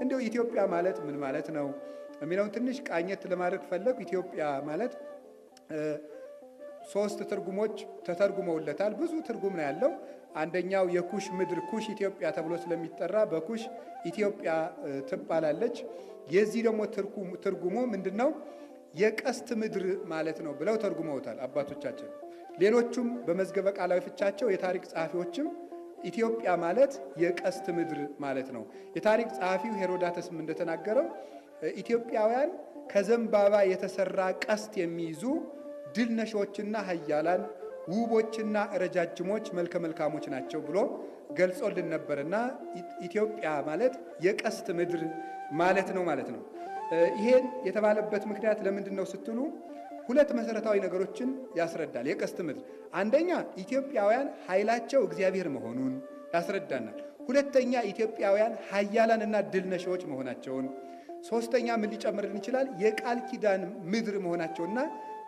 እንደው ኢትዮጵያ ማለት ምን ማለት ነው የሚለውን ትንሽ ቃኘት ለማድረግ ፈለኩ። ኢትዮጵያ ማለት ሶስት ትርጉሞች ተተርጉመውለታል። ብዙ ትርጉም ነው ያለው። አንደኛው የኩሽ ምድር ኩሽ ኢትዮጵያ ተብሎ ስለሚጠራ በኩሽ ኢትዮጵያ ትባላለች። የዚህ ደግሞ ትርጉሙ ምንድነው? የቀስት ምድር ማለት ነው ብለው ተርጉመውታል አባቶቻችን። ሌሎቹም በመዝገበ ቃላዊ ፍቻቸው የታሪክ ጸሐፊዎችም ኢትዮጵያ ማለት የቀስት ምድር ማለት ነው። የታሪክ ጸሐፊው ሄሮዳተስም እንደተናገረው ኢትዮጵያውያን ከዘንባባ የተሰራ ቀስት የሚይዙ ድል ነሾችና ኃያላን ውቦችና ረጃጅሞች መልከ መልካሞች ናቸው ብሎ ገልጾልን ነበርና ኢትዮጵያ ማለት የቀስት ምድር ማለት ነው ማለት ነው። ይሄን የተባለበት ምክንያት ለምንድን ነው ስትሉ ሁለት መሰረታዊ ነገሮችን ያስረዳል። የቀስት ምድር አንደኛ ኢትዮጵያውያን ኃይላቸው እግዚአብሔር መሆኑን ያስረዳናል። ሁለተኛ ኢትዮጵያውያን ኃያላንና ድል ነሾች መሆናቸውን፣ ሶስተኛ ምን ሊጨምርልን ይችላል? የቃል ኪዳን ምድር መሆናቸውና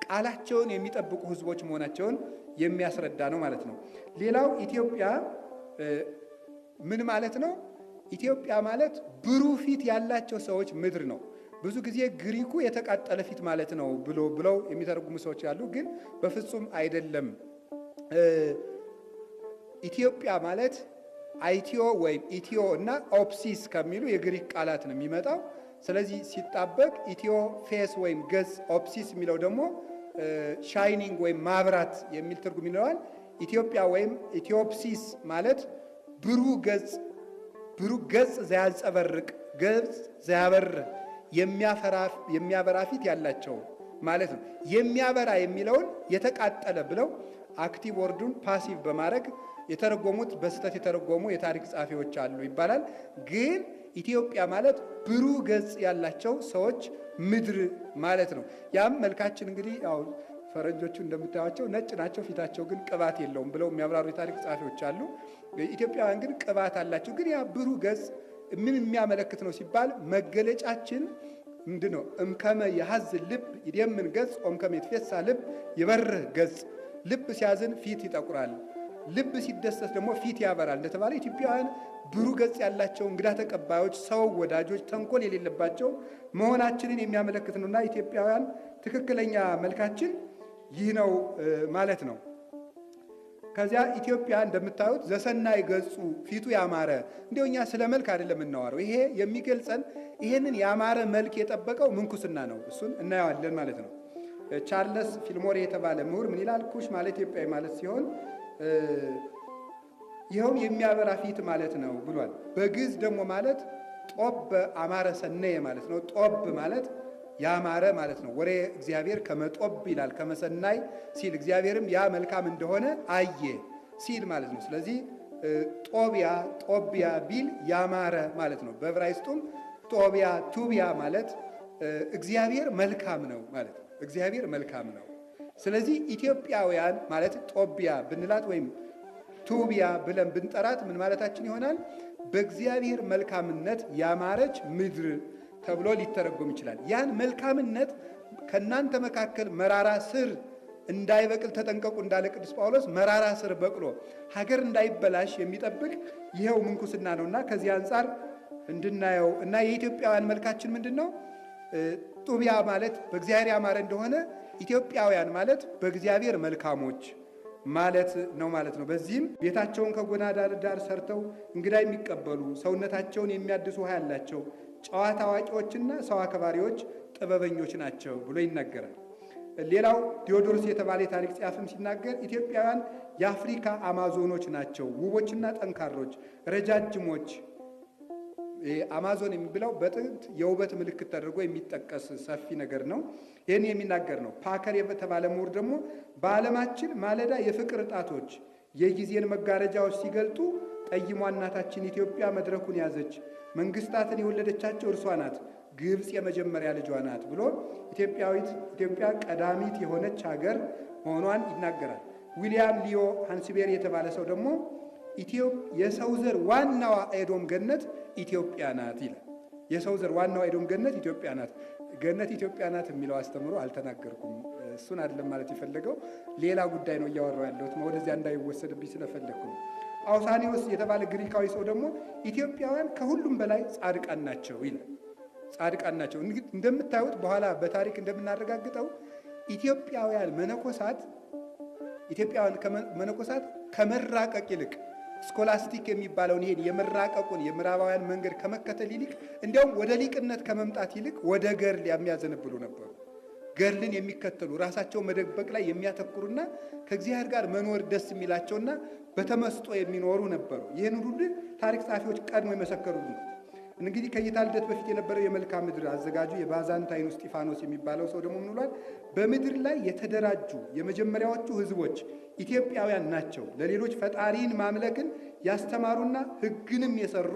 ቃላቸውን የሚጠብቁ ሕዝቦች መሆናቸውን የሚያስረዳ ነው ማለት ነው። ሌላው ኢትዮጵያ ምን ማለት ነው? ኢትዮጵያ ማለት ብሩህ ፊት ያላቸው ሰዎች ምድር ነው። ብዙ ጊዜ ግሪኩ የተቃጠለ ፊት ማለት ነው ብለው የሚተረጉሙ ሰዎች ያሉ፣ ግን በፍጹም አይደለም። ኢትዮጵያ ማለት አይቲዮ ወይም ኢትዮ እና ኦፕሲስ ከሚሉ የግሪክ ቃላት ነው የሚመጣው። ስለዚህ ሲጣበቅ ኢትዮ ፌስ ወይም ገጽ፣ ኦፕሲስ የሚለው ደግሞ ሻይኒንግ ወይም ማብራት የሚል ትርጉም ይኖረዋል። ኢትዮጵያ ወይም ኢትዮፕሲስ ማለት ብሩህ ገጽ ዘያንጸበርቅ ገጽ ዘያበር የሚያበራ ፊት ያላቸው ማለት ነው። የሚያበራ የሚለውን የተቃጠለ ብለው አክቲቭ ወርዱን ፓሲቭ በማድረግ የተረጎሙት በስተት የተረጎሙ የታሪክ ጸሐፊዎች አሉ ይባላል። ግን ኢትዮጵያ ማለት ብሩህ ገጽ ያላቸው ሰዎች ምድር ማለት ነው። ያም መልካችን እንግዲህ ያው ፈረንጆቹ እንደምታዩቸው ነጭ ናቸው፣ ፊታቸው ግን ቅባት የለውም ብለው የሚያብራሩ የታሪክ ጸሐፊዎች አሉ። ኢትዮጵያውያን ግን ቅባት አላቸው። ግን ያ ብሩህ ገጽ ምን የሚያመለክት ነው ሲባል መገለጫችን ምንድን ነው? እምከመ የሐዝ ልብ ይደምን ገጽ ኦምከመ ይትፌሳ ልብ ይበርህ ገጽ። ልብ ሲያዝን ፊት ይጠቁራል፣ ልብ ሲደሰት ደግሞ ፊት ያበራል እንደተባለ ኢትዮጵያውያን ብሩህ ገጽ ያላቸው እንግዳ ተቀባዮች፣ ሰው ወዳጆች፣ ተንኮል የሌለባቸው መሆናችንን የሚያመለክት ነውና ኢትዮጵያውያን ትክክለኛ መልካችን ይህ ነው ማለት ነው። ከዚያ ኢትዮጵያ እንደምታዩት ዘሰናይ ገጹ ፊቱ ያማረ። እንዲያው እኛ ስለ መልክ አይደለም የምናወራው። ይሄ የሚገልጸን ይሄንን ያማረ መልክ የጠበቀው ምንኩስና ነው። እሱን እናየዋለን ማለት ነው። ቻርለስ ፊልሞሬ የተባለ ምሁር ምን ይላል? ኩሽ ማለት ኢትዮጵያዊ ማለት ሲሆን ይኸውም የሚያበራ ፊት ማለት ነው ብሏል። በግዕዝ ደግሞ ማለት ጦብ በአማረ ሰነየ ማለት ነው። ጦብ ማለት ያማረ ማለት ነው። ወሬ እግዚአብሔር ከመጦብ ይላል ከመሰናይ ሲል እግዚአብሔርም ያ መልካም እንደሆነ አየ ሲል ማለት ነው። ስለዚህ ጦቢያ ቢል ያማረ ማለት ነው። በዕብራይስጡም ጦቢያ ቱቢያ ማለት እግዚአብሔር መልካም ነው ማለት ነው። እግዚአብሔር መልካም ነው። ስለዚህ ኢትዮጵያውያን ማለት ጦቢያ ብንላት ወይም ቱቢያ ብለን ብንጠራት ምን ማለታችን ይሆናል? በእግዚአብሔር መልካምነት ያማረች ምድር ተብሎ ሊተረጎም ይችላል። ያን መልካምነት ከእናንተ መካከል መራራ ስር እንዳይበቅል ተጠንቀቁ እንዳለ ቅዱስ ጳውሎስ መራራ ስር በቅሎ ሀገር እንዳይበላሽ የሚጠብቅ ይኸው ምንኩስና ነውና ከዚህ አንጻር እንድናየው እና የኢትዮጵያውያን መልካችን ምንድን ነው? ጡቢያ ማለት በእግዚአብሔር ያማረ እንደሆነ ኢትዮጵያውያን ማለት በእግዚአብሔር መልካሞች ማለት ነው ማለት ነው። በዚህም ቤታቸውን ከጎዳና ዳር ሰርተው እንግዳ የሚቀበሉ ሰውነታቸውን የሚያድሱ ውሃ ያላቸው ጨዋታ አዋቂዎችና ሰው አክባሪዎች ጥበበኞች ናቸው ብሎ ይናገራል። ሌላው ዲዮዶርስ የተባለ የታሪክ ጸሐፊም ሲናገር ኢትዮጵያውያን የአፍሪካ አማዞኖች ናቸው፣ ውቦችና ጠንካሮች፣ ረጃጅሞች። አማዞን የሚብለው በጥንት የውበት ምልክት ተደርጎ የሚጠቀስ ሰፊ ነገር ነው። ይህን የሚናገር ነው። ፓከር የተባለ ምሁር ደግሞ በዓለማችን ማለዳ የፍቅር ጣቶች የጊዜን መጋረጃዎች ሲገልጡ ጠይሟ እናታችን ኢትዮጵያ መድረኩን ያዘች፣ መንግስታትን የወለደቻቸው እርሷ ናት፣ ግብፅ የመጀመሪያ ልጇ ናት ብሎ ኢትዮጵያ ቀዳሚት የሆነች ሀገር መሆኗን ይናገራል። ዊልያም ሊዮ ሃንስቤሪ የተባለ ሰው ደግሞ የሰው ዘር ዋናዋ ኤዶም ገነት ኢትዮጵያ ናት ይላል። የሰው ዘር ዋናዋ ኤዶም ገነት ኢትዮጵያ ናት። ገነት ኢትዮጵያ ናት የሚለው አስተምሮ አልተናገርኩም። እሱን አይደለም ማለት የፈለገው ሌላ ጉዳይ ነው እያወራው ያለሁት፣ ወደዚያ እንዳይወሰድብኝ ስለፈለግኩ ነው። አውሳኒዎስ የተባለ ግሪካዊ ሰው ደግሞ ኢትዮጵያውያን ከሁሉም በላይ ጻድቃን ናቸው ይላል። ጻድቃን ናቸው። እንደምታዩት በኋላ በታሪክ እንደምናረጋግጠው ኢትዮጵያውያን መነኮሳት ከመራቀቅ ይልቅ ስኮላስቲክ የሚባለውን ይሄን የመራቀቁን የምዕራባውያን መንገድ ከመከተል ይልቅ እንዲያውም ወደ ሊቅነት ከመምጣት ይልቅ ወደ ገድል የሚያዘነብሉ ነበሩ። ገድልን የሚከተሉ ራሳቸው መደበቅ ላይ የሚያተኩሩና ከእግዚአብሔር ጋር መኖር ደስ የሚላቸውና በተመስጦ የሚኖሩ ነበሩ። ይህን ሁሉ ታሪክ ጸሐፊዎች ቀድሞ የመሰከሩልን። እንግዲህ ከጌታ ልደት በፊት የነበረው የመልክዓ ምድር አዘጋጁ የባዛንታይኑ እስጢፋኖስ የሚባለው ሰው ደግሞ ምን ብሏል? በምድር ላይ የተደራጁ የመጀመሪያዎቹ ሕዝቦች ኢትዮጵያውያን ናቸው። ለሌሎች ፈጣሪን ማምለክን ያስተማሩና ሕግንም የሰሩ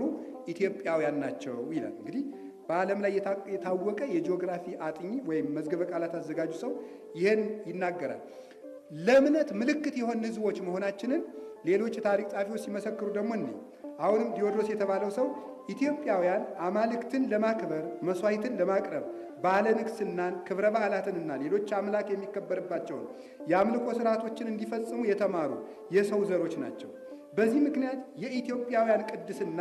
ኢትዮጵያውያን ናቸው ይላል። እንግዲህ በዓለም ላይ የታወቀ የጂኦግራፊ አጥኚ ወይም መዝገበ ቃላት አዘጋጁ ሰው ይህን ይናገራል። ለእምነት ምልክት የሆን ሕዝቦች መሆናችንን ሌሎች ታሪክ ጸሐፊዎች ሲመሰክሩ ደግሞ አሁንም ዲዮድሮስ የተባለው ሰው ኢትዮጵያውያን አማልክትን ለማክበር መስዋዕትን ለማቅረብ ባለ ንግስናን ክብረ በዓላትንና ሌሎች አምላክ የሚከበርባቸውን የአምልኮ ስርዓቶችን እንዲፈጽሙ የተማሩ የሰው ዘሮች ናቸው። በዚህ ምክንያት የኢትዮጵያውያን ቅድስና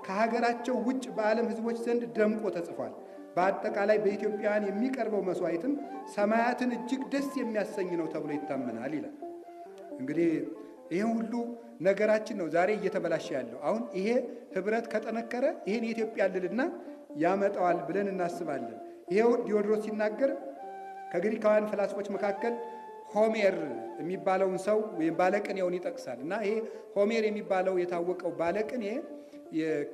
ከሀገራቸው ውጭ በዓለም ሕዝቦች ዘንድ ደምቆ ተጽፏል። በአጠቃላይ በኢትዮጵያውያን የሚቀርበው መስዋዕትም ሰማያትን እጅግ ደስ የሚያሰኝ ነው ተብሎ ይታመናል ይላል። እንግዲህ ይሄ ሁሉ ነገራችን ነው ዛሬ እየተበላሸ ያለው። አሁን ይሄ ህብረት ከጠነከረ ይሄን የኢትዮጵያ ልልና ያመጣዋል ብለን እናስባለን። ይሄው ዲዮድሮስ ሲናገር ከግሪካውያን ፈላስፎች መካከል ሆሜር የሚባለውን ሰው ወይም ባለቅኔውን ይጠቅሳል። እና ይሄ ሆሜር የሚባለው የታወቀው ባለቅኔ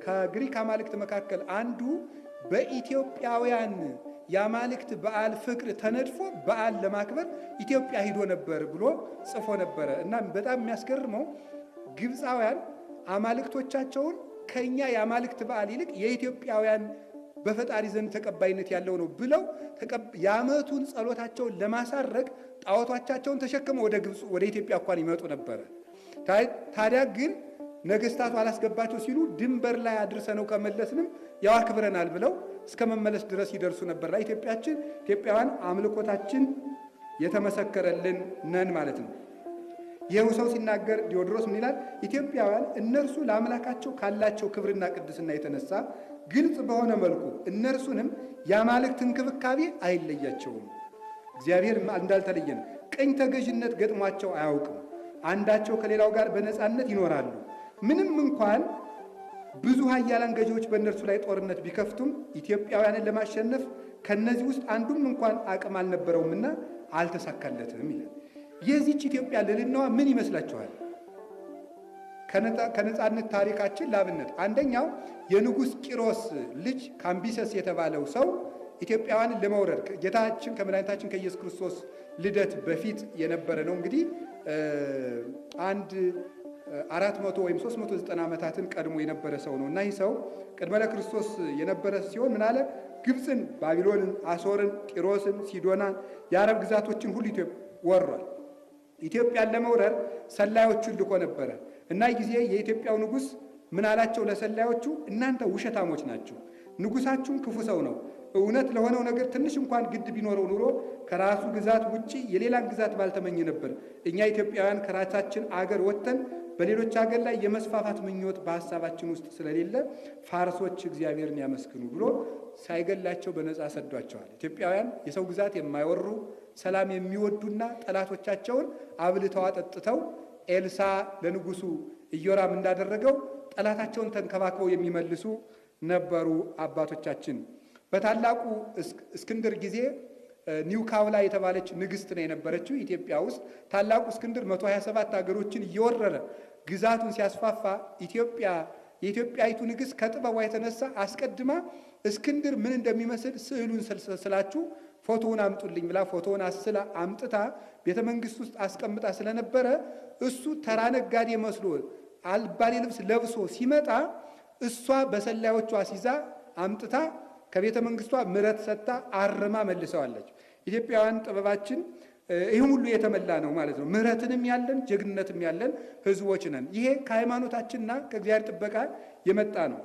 ከግሪክ አማልክት መካከል አንዱ በኢትዮጵያውያን የአማልክት በዓል ፍቅር ተነድፎ በዓል ለማክበር ኢትዮጵያ ሂዶ ነበር ብሎ ጽፎ ነበረ። እና በጣም የሚያስገርመው ግብፃውያን አማልክቶቻቸውን ከኛ የአማልክት በዓል ይልቅ የኢትዮጵያውያን በፈጣሪ ዘንድ ተቀባይነት ያለው ነው ብለው የዓመቱን ጸሎታቸውን ለማሳረግ ጣዖቶቻቸውን ተሸክመው ወደ ግብፅ ወደ ኢትዮጵያ እንኳን ይመጡ ነበረ። ታዲያ ግን ነገስታቱ አላስገባቸው ሲሉ ድንበር ላይ አድርሰነው ከመለስንም ያው አክብረናል ብለው እስከ መመለስ ድረስ ይደርሱ ነበር። ኢትዮጵያውያን አምልኮታችን የተመሰከረልን ነን ማለት ነው። ይኸው ሰው ሲናገር ዲዮድሮስ ምን ይላል? ኢትዮጵያውያን እነርሱ ለአምላካቸው ካላቸው ክብርና ቅድስና የተነሳ ግልጽ በሆነ መልኩ እነርሱንም የአማልክት እንክብካቤ አይለያቸውም። እግዚአብሔር እንዳልተለየን ቀኝ ተገዥነት ገጥሟቸው አያውቅም። አንዳቸው ከሌላው ጋር በነፃነት ይኖራሉ። ምንም እንኳን ብዙ ኃያላን ገዢዎች በእነርሱ ላይ ጦርነት ቢከፍቱም ኢትዮጵያውያንን ለማሸነፍ ከነዚህ ውስጥ አንዱም እንኳን አቅም አልነበረውምና አልተሳካለትም ይላል። የዚች ኢትዮጵያ ልዕልናዋ ምን ይመስላችኋል? ከነፃነት ታሪካችን ላብነት አንደኛው የንጉሥ ቂሮስ ልጅ ካምቢሰስ የተባለው ሰው ኢትዮጵያውያንን ለመውረድ ጌታችን ከመድኃኒታችን ከኢየሱስ ክርስቶስ ልደት በፊት የነበረ ነው። እንግዲህ 400 ወይም 390 ዓመታትን ቀድሞ የነበረ ሰው ነው እና ይህ ሰው ቅድመ ለክርስቶስ የነበረ ሲሆን ምን አለ? ግብፅን፣ ባቢሎንን፣ አሶርን፣ ጢሮስን፣ ሲዶናን የአረብ ግዛቶችን ሁሉ ወሯል። ኢትዮጵያን ለመውረር ሰላዮቹን ልኮ ነበረ እና ጊዜ የኢትዮጵያው ንጉሥ ምን አላቸው ለሰላዮቹ? እናንተ ውሸታሞች ናችሁ። ንጉሳችሁም ክፉ ሰው ነው። እውነት ለሆነው ነገር ትንሽ እንኳን ግድ ቢኖረው ኑሮ ከራሱ ግዛት ውጪ የሌላን ግዛት ባልተመኘ ነበር። እኛ ኢትዮጵያውያን ከራሳችን አገር ወጥተን በሌሎች አገር ላይ የመስፋፋት ምኞት በሐሳባችን ውስጥ ስለሌለ ፋርሶች እግዚአብሔርን ያመስግኑ ብሎ ሳይገላቸው በነፃ ሰዷቸዋል። ኢትዮጵያውያን የሰው ግዛት የማይወሩ ሰላም የሚወዱና ጠላቶቻቸውን አብልተው አጠጥተው ኤልሳ ለንጉሱ ኢዮራም እንዳደረገው ጠላታቸውን ተንከባክበው የሚመልሱ ነበሩ አባቶቻችን። በታላቁ እስክንድር ጊዜ ኒውካውላ የተባለች ንግስት ነው የነበረችው ኢትዮጵያ ውስጥ። ታላቁ እስክንድር 127 ሀገሮችን እየወረረ ግዛቱን ሲያስፋፋ የኢትዮጵያዊቱ ንግስት ከጥበቧ የተነሳ አስቀድማ እስክንድር ምን እንደሚመስል ስዕሉን ስላችሁ ፎቶውን አምጡልኝ ብላ ፎቶውን አስላ አምጥታ ቤተ መንግስት ውስጥ አስቀምጣ ስለነበረ እሱ ተራ ነጋዴ መስሎ አልባሌ ልብስ ለብሶ ሲመጣ እሷ በሰላዮቿ ሲዛ አምጥታ ከቤተ መንግስቷ ምሕረት ሰጥታ አርማ መልሰዋለች። ኢትዮጵያውያን ጥበባችን ይህም ሁሉ የተመላ ነው ማለት ነው። ምሕረትንም ያለን ጀግንነትም ያለን ህዝቦች ነን። ይሄ ከሃይማኖታችንና ከእግዚአብሔር ጥበቃ የመጣ ነው።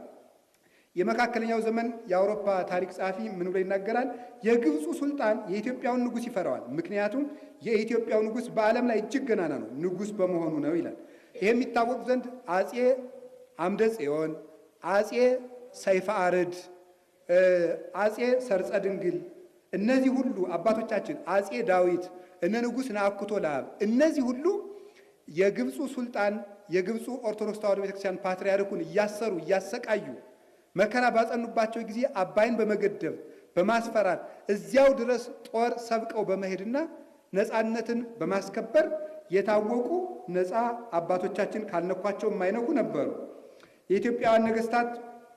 የመካከለኛው ዘመን የአውሮፓ ታሪክ ጸሐፊ ምን ብሎ ይናገራል? የግብፁ ሱልጣን የኢትዮጵያውን ንጉሥ ይፈራዋል። ምክንያቱም የኢትዮጵያው ንጉሥ በዓለም ላይ እጅግ ገናና ነው፣ ንጉሥ በመሆኑ ነው ይላል። ይሄ የሚታወቅ ዘንድ አጼ አምደ ጽዮን፣ አጼ ሰይፈ አርድ፣ አጼ ሰርጸ ድንግል እነዚህ ሁሉ አባቶቻችን አጼ ዳዊት እነ ንጉሥ ነአኩቶ ለአብ እነዚህ ሁሉ የግብፁ ሱልጣን የግብፁ ኦርቶዶክስ ተዋሕዶ ቤተክርስቲያን ፓትርያርኩን እያሰሩ እያሰቃዩ መከራ ባጸኑባቸው ጊዜ አባይን በመገደብ በማስፈራር እዚያው ድረስ ጦር ሰብቀው በመሄድና ነፃነትን በማስከበር የታወቁ ነፃ አባቶቻችን ካልነኳቸው የማይነኩ ነበሩ። የኢትዮጵያውያን ነገስታት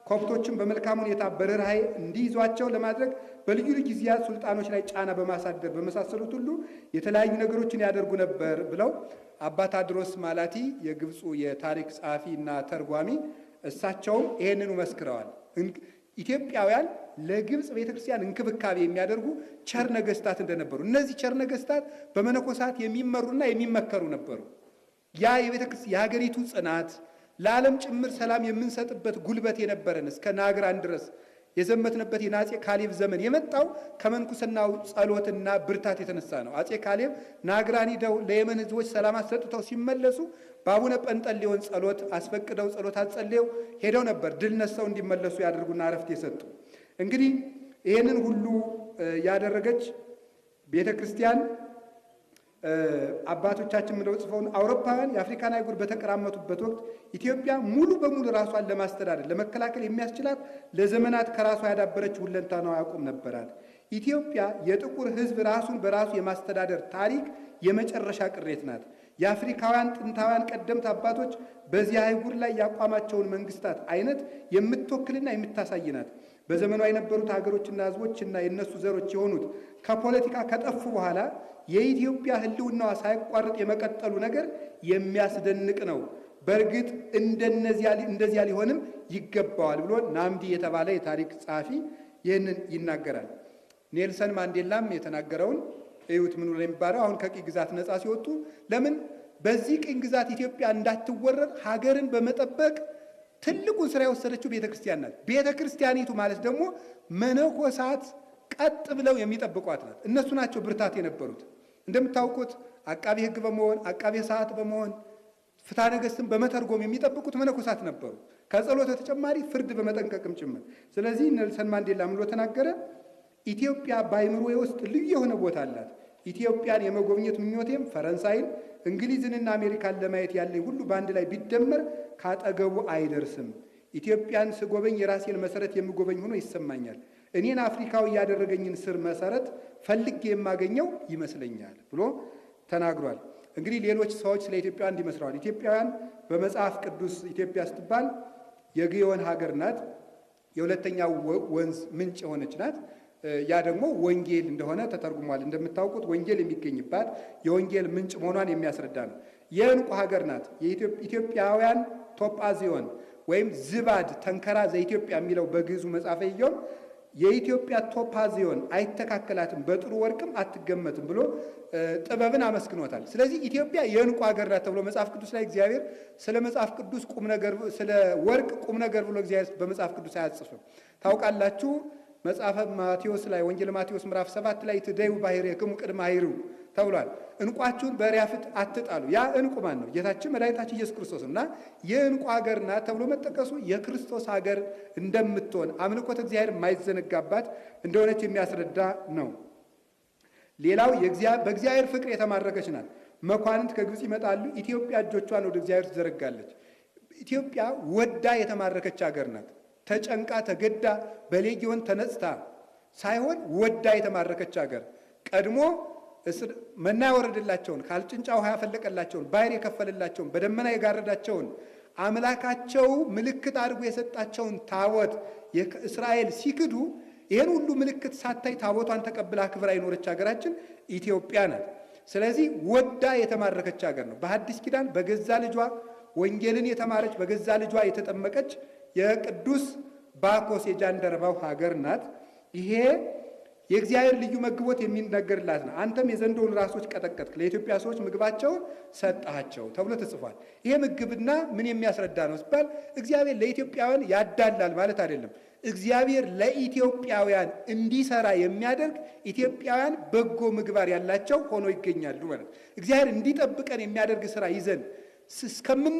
ኮፕቶችን በመልካም ሁኔታ በርህራሄ እንዲይዟቸው ለማድረግ በልዩ ልዩ ጊዜያት ሱልጣኖች ላይ ጫና በማሳደር በመሳሰሉት ሁሉ የተለያዩ ነገሮችን ያደርጉ ነበር ብለው አባ ታድሮስ ማላቲ የግብፁ የታሪክ ጸሐፊ እና ተርጓሚ እሳቸውም ይሄንኑ መስክረዋል። ኢትዮጵያውያን ለግብፅ ቤተክርስቲያን እንክብካቤ የሚያደርጉ ቸር ነገስታት እንደነበሩ፣ እነዚህ ቸር ነገስታት በመነኮሳት የሚመሩና የሚመከሩ ነበሩ። ያ የሀገሪቱ ጽናት ለዓለም ጭምር ሰላም የምንሰጥበት ጉልበት የነበረን እስከ ናግራን ድረስ የዘመትንበት የአፄ ካሌብ ዘመን የመጣው ከመንኩስናው ጸሎትና ብርታት የተነሳ ነው። አፄ ካሌብ ናግራን ሂደው ለየመን ህዝቦች ሰላም አሰጥተው ሲመለሱ በአቡነ ጰንጠሌዎን ጸሎት አስፈቅደው ጸሎት አጸልየው ሄደው ነበር ድል ነስተው እንዲመለሱ ያደርጉና አረፍት የሰጡ። እንግዲህ ይህንን ሁሉ ያደረገች ቤተ ክርስቲያን አባቶቻችን ምንድነው ጽፈውን አውሮፓውያን የአፍሪካን አህጉር በተቀራመቱበት ወቅት ኢትዮጵያ ሙሉ በሙሉ ራሷን ለማስተዳደር ለመከላከል የሚያስችላት ለዘመናት ከራሷ ያዳበረች ሁለንተናዊ አቋም ነበራት። ኢትዮጵያ የጥቁር ህዝብ ራሱን በራሱ የማስተዳደር ታሪክ የመጨረሻ ቅሬት ናት። የአፍሪካውያን ጥንታውያን ቀደምት አባቶች በዚህ አህጉር ላይ ያቋማቸውን መንግስታት አይነት የምትወክልና የምታሳይ ናት። በዘመኗ የነበሩት ሀገሮችና ህዝቦችና የነሱ ዘሮች የሆኑት ከፖለቲካ ከጠፉ በኋላ የኢትዮጵያ ህልውናዋ ሳይቋረጥ የመቀጠሉ ነገር የሚያስደንቅ ነው። በእርግጥ እንደዚያ ሊሆንም ይገባዋል ብሎ ናምዲ የተባለ የታሪክ ጸሐፊ ይህንን ይናገራል። ኔልሰን ማንዴላም የተናገረውን እዩት። ምን ብሎ የሚባለው አሁን ከቅኝ ግዛት ነፃ ሲወጡ ለምን በዚህ ቅኝ ግዛት ኢትዮጵያ እንዳትወረር ሀገርን በመጠበቅ ትልቁን ስራ የወሰደችው ቤተክርስቲያን ናት። ቤተክርስቲያኒቱ ማለት ደግሞ መነኮሳት ቀጥ ብለው የሚጠብቋት ናት። እነሱ ናቸው ብርታት የነበሩት። እንደምታውቁት አቃቤ ሕግ በመሆን አቃቤ ሰዓት በመሆን ፍትሐ ነገሥትን በመተርጎም የሚጠብቁት መነኮሳት ነበሩ። ከጸሎት በተጨማሪ ፍርድ በመጠንቀቅም ጭምር። ስለዚህ ኔልሰን ማንዴላ ምን ብሎ ተናገረ? ኢትዮጵያ በአእምሮዬ ውስጥ ልዩ የሆነ ቦታ አላት። ኢትዮጵያን የመጎብኘት ምኞቴም ፈረንሳይን፣ እንግሊዝንና አሜሪካን ለማየት ያለኝ ሁሉ በአንድ ላይ ቢደመር ካጠገቡ አይደርስም። ኢትዮጵያን ስጎበኝ የራሴን መሰረት የምጎበኝ ሆኖ ይሰማኛል። እኔን አፍሪካዊ ያደረገኝን ስር መሰረት ፈልጌ የማገኘው ይመስለኛል ብሎ ተናግሯል። እንግዲህ ሌሎች ሰዎች ስለ ኢትዮጵያ እንዲመስለዋል። ኢትዮጵያውያን በመጽሐፍ ቅዱስ ኢትዮጵያ ስትባል የግዮን ሀገር ናት። የሁለተኛው ወንዝ ምንጭ የሆነች ናት። ያ ደግሞ ወንጌል እንደሆነ ተተርጉሟል። እንደምታውቁት ወንጌል የሚገኝባት የወንጌል ምንጭ መሆኗን የሚያስረዳ ነው። የዕንቁ ሀገር ናት። ኢትዮጵያውያን ቶጳዚዮን ወይም ዝባድ ተንከራ ዘኢትዮጵያ የሚለው በግዕዙ መጽሐፈ ኢዮብ የኢትዮጵያ ቶጳዚዮን አይተካከላትም፣ በጥሩ ወርቅም አትገመትም ብሎ ጥበብን አመስግኖታል። ስለዚህ ኢትዮጵያ የዕንቁ ሀገር ናት ተብሎ መጽሐፍ ቅዱስ ላይ እግዚአብሔር ስለ መጽሐፍ ቅዱስ ቁም ነገር ስለ ወርቅ ቁም ነገር ብሎ እግዚአብሔር በመጽሐፍ ቅዱስ አያጽፍም። ታውቃላችሁ መጽሐፈ ማቴዎስ ላይ ወንጌል ማቴዎስ ምዕራፍ 7 ላይ ትደዩ ባሕሬክሙ ቅድመ ኃይሩ ተብሏል። ዕንቋችሁን በእሪያ ፊት አትጣሉ። ያ ዕንቁ ማን ነው? ጌታችን መድኃኒታችን ኢየሱስ ክርስቶስ እና የዕንቁ ሀገር ናት ተብሎ መጠቀሱ የክርስቶስ ሀገር እንደምትሆን አምልኮተ እግዚአብሔር የማይዘነጋባት እንደሆነች የሚያስረዳ ነው። ሌላው በእግዚአብሔር ፍቅር የተማረከች ናት። መኳንንት ከግብፅ ይመጣሉ፣ ኢትዮጵያ እጆቿን ወደ እግዚአብሔር ትዘረጋለች። ኢትዮጵያ ወዳ የተማረከች ሀገር ናት። ተጨንቃ ተገዳ በሌጊዮን ተነጽታ ሳይሆን ወዳ የተማረከች ሀገር ቀድሞ መና ያወረደላቸውን ካልጭንጫ ውሃ ያፈለቀላቸውን ባሕር የከፈለላቸውን በደመና የጋረዳቸውን አምላካቸው ምልክት አድርጎ የሰጣቸውን ታቦት እስራኤል ሲክዱ ይህን ሁሉ ምልክት ሳታይ ታቦቷን ተቀብላ ክብራ የኖረች ሀገራችን ኢትዮጵያ ናት። ስለዚህ ወዳ የተማረከች ሀገር ነው። በሐዲስ ኪዳን በገዛ ልጇ ወንጌልን የተማረች በገዛ ልጇ የተጠመቀች የቅዱስ ባኮስ የጃንደረባው ሀገር ናት። ይሄ የእግዚአብሔር ልዩ መግቦት የሚነገርላት ነው። አንተም የዘንዶውን ራሶች ቀጠቀጥክ፣ ለኢትዮጵያ ሰዎች ምግባቸውን ሰጣቸው ተብሎ ተጽፏል። ይሄ ምግብና ምን የሚያስረዳ ነው ሲባል እግዚአብሔር ለኢትዮጵያውያን ያዳላል ማለት አይደለም። እግዚአብሔር ለኢትዮጵያውያን እንዲሰራ የሚያደርግ ኢትዮጵያውያን በጎ ምግባር ያላቸው ሆኖ ይገኛሉ ማለት። እግዚአብሔር እንዲጠብቀን የሚያደርግ ስራ ይዘን እስከምን